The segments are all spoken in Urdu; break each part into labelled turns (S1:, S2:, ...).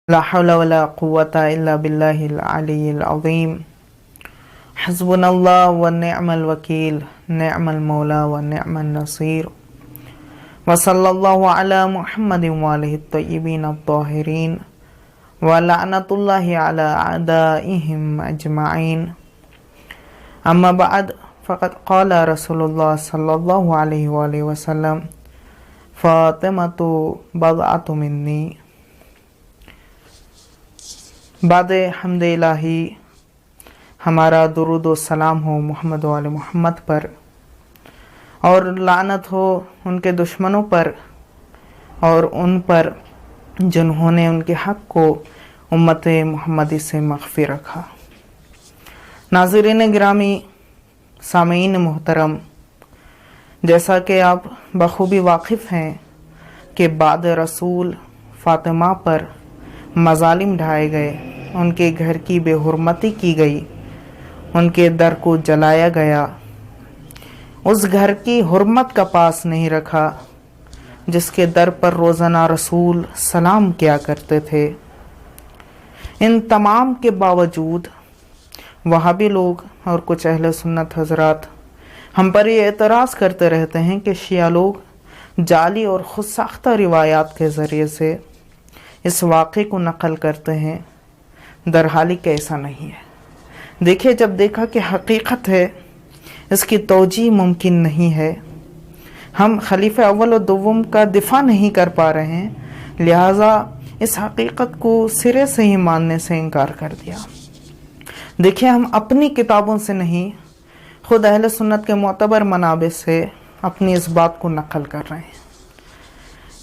S1: لا حول ولا قوة إلا بالله العلي العظيم حسبنا الله ونعم الوكيل نعم المولى ونعم النصير وصلى الله على محمد وآله الطيبين الطاهرين ولعنة الله على أعدائهم أجمعين أما بعد فقد قال رسول الله صلى الله عليه وآله وسلم فاطمة بضعة مني۔ بعد حمد الہی ہمارا درود و سلام ہو محمد و آل محمد پر، اور لعنت ہو ان کے دشمنوں پر اور ان پر جنہوں نے ان کے حق کو امت محمدی سے مخفی رکھا۔ ناظرین گرامی، سامعین محترم، جیسا کہ آپ بخوبی واقف ہیں کہ بعد رسول فاطمہ پر مظالم ڈھائے گئے، ان کے گھر کی بے حرمتی کی گئی، ان کے در کو جلایا گیا، اس گھر کی حرمت کا پاس نہیں رکھا جس کے در پر روزانہ رسول سلام کیا کرتے تھے۔ ان تمام کے باوجود وہابی لوگ اور کچھ اہل سنت حضرات ہم پر یہ اعتراض کرتے رہتے ہیں کہ شیعہ لوگ جعلی اور خود ساختہ روایات کے ذریعے سے اس واقعے کو نقل کرتے ہیں، در حالی کہ ایسا نہیں ہے۔ دیکھیے، جب دیکھا کہ حقیقت ہے، اس کی توجیہ ممکن نہیں ہے، ہم خلیفہ اول و دوم کا دفاع نہیں کر پا رہے ہیں، لہٰذا اس حقیقت کو سرے سے ہی ماننے سے انکار کر دیا۔ دیکھیے، ہم اپنی کتابوں سے نہیں، خود اہل سنت کے معتبر منابع سے اپنی اس بات کو نقل کر رہے ہیں۔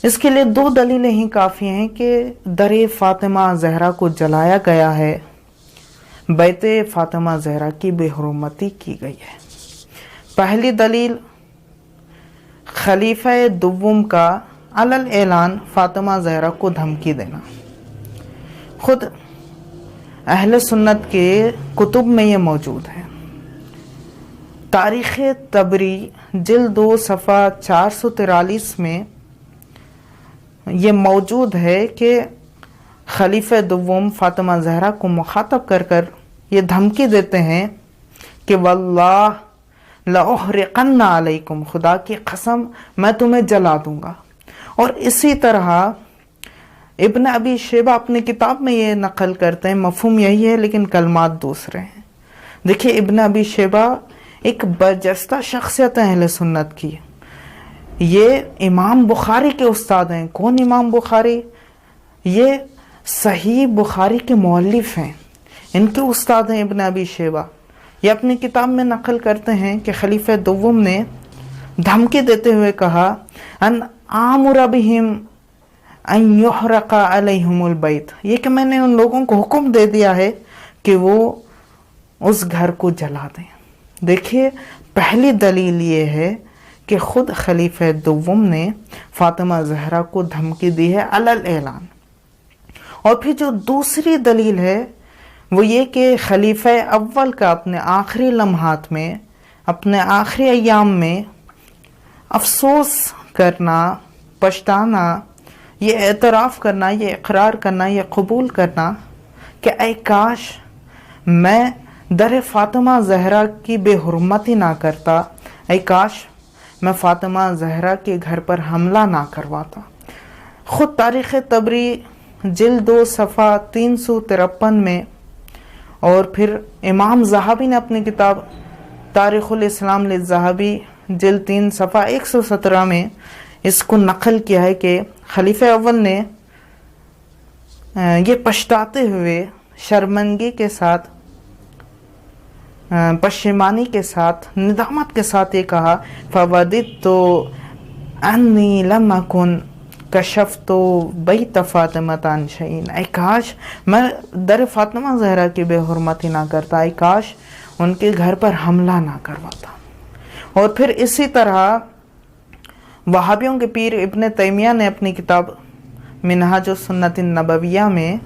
S1: اس کے لیے دو دلیلیں ہی کافی ہیں کہ در فاطمہ زہرا کو جلایا گیا ہے، بیت فاطمہ زہرا کی بے حرمتی کی گئی ہے۔ پہلی دلیل، خلیفہ دوم کا علل اعلان فاطمہ زہرا کو دھمکی دینا۔ خود اہل سنت کے کتب میں یہ موجود ہے۔ تاریخ طبری جلد 2 صفحہ 443 میں یہ موجود ہے کہ خلیفہ دوم فاطمہ زہرا کو مخاطب کر کر یہ دھمکی دیتے ہیں کہ واللہ لأحرقن علیکم، خدا کی قسم میں تمہیں جلا دوں گا۔ اور اسی طرح ابن ابی شیبہ اپنی کتاب میں یہ نقل کرتے ہیں، مفہوم یہی ہے لیکن کلمات دوسرے ہیں۔ دیکھیے، ابن ابی شیبہ ایک برجستہ شخصیت ہے اہل سنت کی، یہ امام بخاری کے استاد ہیں۔ کون امام بخاری؟ یہ صحیح بخاری کے مؤلف ہیں، ان کے استاد ہیں ابن ابی شیبہ۔ یہ اپنی کتاب میں نقل کرتے ہیں کہ خلیفہ دوم نے دھمکی دیتے ہوئے کہا ان آمر بہم ان یحرق علیہم البیت، یہ کہ میں نے ان لوگوں کو حکم دے دیا ہے کہ وہ اس گھر کو جلا دیں۔ دیکھیے، پہلی دلیل یہ ہے کہ خود خلیفہ دوم نے فاطمہ زہرا کو دھمکی دی ہے علل اعلان۔ اور پھر جو دوسری دلیل ہے وہ یہ کہ خلیفہ اول کا اپنے آخری لمحات میں، اپنے آخری ایام میں افسوس کرنا، پچھتانا، یہ اعتراف کرنا، یہ اقرار کرنا، یہ قبول کرنا کہ اے کاش میں در فاطمہ زہرا کی بے حرمتی نہ کرتا، اے کاش میں فاطمہ زہرا کے گھر پر حملہ نہ کرواتا۔ خود تاریخ طبری جلد 2 صفحہ 353 میں، اور پھر امام ذہبی نے اپنی کتاب تاریخ الاسلام للذہبی جلد 3 صفحہ 117 میں اس کو نقل کیا ہے کہ خلیفہ اول نے یہ پچھتاتے ہوئے، شرمندگی کے ساتھ، پشیمانی کے ساتھ، ندامت کے ساتھ یہ کہا فوددت انی لم اکن کشفت بیت فاطمہ عن شیء، اے کاش میں در فاطمہ زہرا کی بے حرمتی نہ کرتا، اے کاش ان کے گھر پر حملہ نہ کرواتا۔ اور پھر اسی طرح وہابیوں کے پیر ابن تیمیہ نے اپنی کتاب منہاج السنت النبویہ میں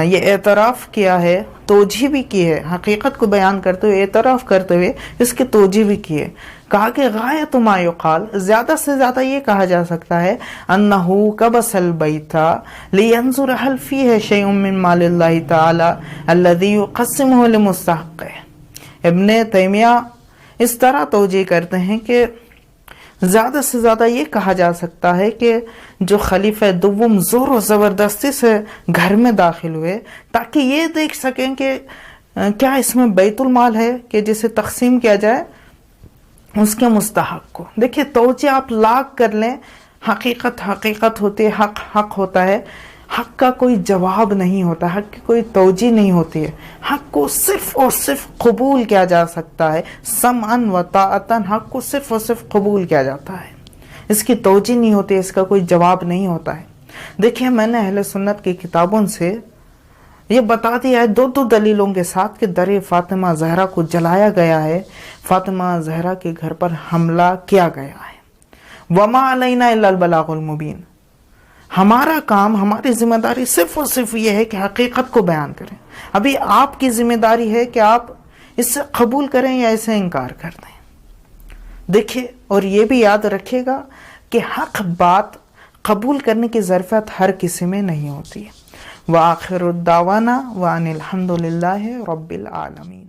S1: یہ اعتراف کیا ہے، توجیہ بھی کی ہے، حقیقت کو بیان کرتے ہوئے، اعتراف کرتے ہوئے اس کی توجیہ بھی کی ہے۔ کہا کہ غایت ما یقال، زیادہ سے زیادہ یہ کہا جا سکتا ہے انہو کبس البیت لینظر هل فیہ شیء من مال اللہ تعالی الذی یقسمہ لمستحقہ۔ ابن تیمیہ اس طرح توجیہ کرتے ہیں کہ زیادہ سے زیادہ یہ کہا جا سکتا ہے کہ جو خلیفہ دوم زور و زبردستی سے گھر میں داخل ہوئے تاکہ یہ دیکھ سکیں کہ کیا اس میں بیت المال ہے کہ جسے تقسیم کیا جائے اس کے مستحق کو۔ دیکھیں توجہ آپ لاکھ کر لیں، حقیقت حقیقت ہوتی ہے، حق حق ہوتا ہے، حق کا کوئی جواب نہیں ہوتا، حق کی کوئی توجہ نہیں ہوتی ہے، حق کو صرف اور صرف قبول کیا جا سکتا ہے، سمعاً و طاعتاً حق کو صرف اور صرف قبول کیا جاتا ہے، اس کی توجہ نہیں ہوتی، اس کا کوئی جواب نہیں ہوتا ہے۔ دیکھیں میں نے اہل سنت کی کتابوں سے یہ بتا دیا ہے دو دلیلوں کے ساتھ کہ در فاطمہ زہرا کو جلایا گیا ہے، فاطمہ زہرا کے گھر پر حملہ کیا گیا ہے۔ وما علینا الا البلاغ المبین، ہمارا کام، ہماری ذمہ داری صرف اور صرف یہ ہے کہ حقیقت کو بیان کریں۔ ابھی آپ کی ذمہ داری ہے کہ آپ اس سے قبول کریں یا اسے انکار کر دیں۔ دیکھیں اور یہ بھی یاد رکھیے گا کہ حق بات قبول کرنے کی ظرفیت ہر کسی میں نہیں ہوتی ہے۔ وآخر الدعوانا وان الحمد للہ رب العالمین۔